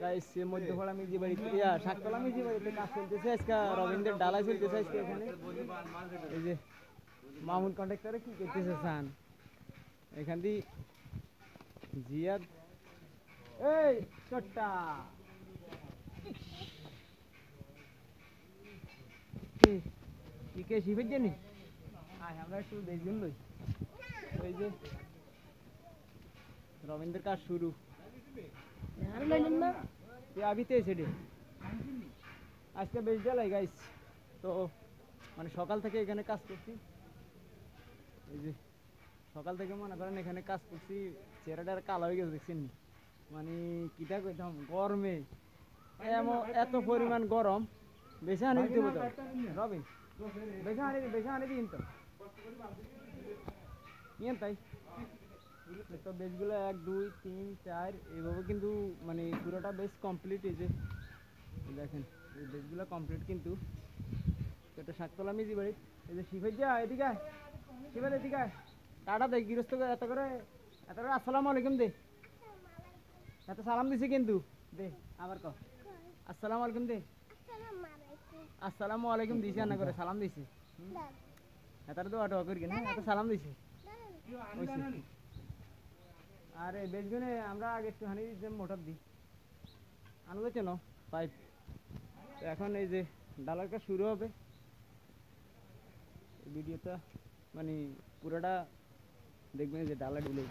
guys এর মধ্যে পড়া মিজি বাড়িতে শাকতলা মিজি বাড়িতে কাজ চলতেছে আজকে রবীন্দ্রের ডালাই চলতেছে আজকে এখানে এই যে মামুন কন্ট্রাক্টরে কি করতেছে সান এখান দিয়ে জিয়াদ এই চট্টা কি কে শিবের জানি আমরা একটু দেখবেন লই ওই যে রবীন্দ্রের কাজ শুরু আর লাইলেন না আবিতে এসে আজকে বেশ জ্বালাই গাইস তো মানে সকাল থেকে এখানে কাজ করছি এই যে সকাল থেকে মনে করেন এখানে কাজ করছি চেহারাটা কালো হয়ে গেছে দেখছেন মানে কিটা কইতাম গরমে এত পরিমাণ গরম বেশি আনি দিতে বলতে রবিন বেশি আনি দিন তো নিয়েন তাই তো বেশগুলো 1 2 3 4 এইভাবে কিন্তু মানে পুরোটা বেশ কমপ্লিট এই যে দেখেন এই বেশগুলো কমপ্লিট কিন্তু এটা শাকতলা মিজি বাড়ি এই যে শিবের যা এদিকে শিবের এদিকে টাটা দেখ গৃহস্থ এত করে আসসালামু আলাইকুম দে এত সালাম দিছি কিন্তু দে আবার ক আসসালামু আলাইকুম দে আসসালামু আলাইকুম দিছি না করে সালাম দিছি এত দোয়া টোয়া করি না এত সালাম দিছি আরে বেশগুনে আমরা আগে একটু হানি মোটর দিই আনন্দ চেন পাইপ এখন এই যে ডালার কাজ শুরু হবে ভিডিওটা মানে পুরোটা দেখবেন যে ডালা ঢুলে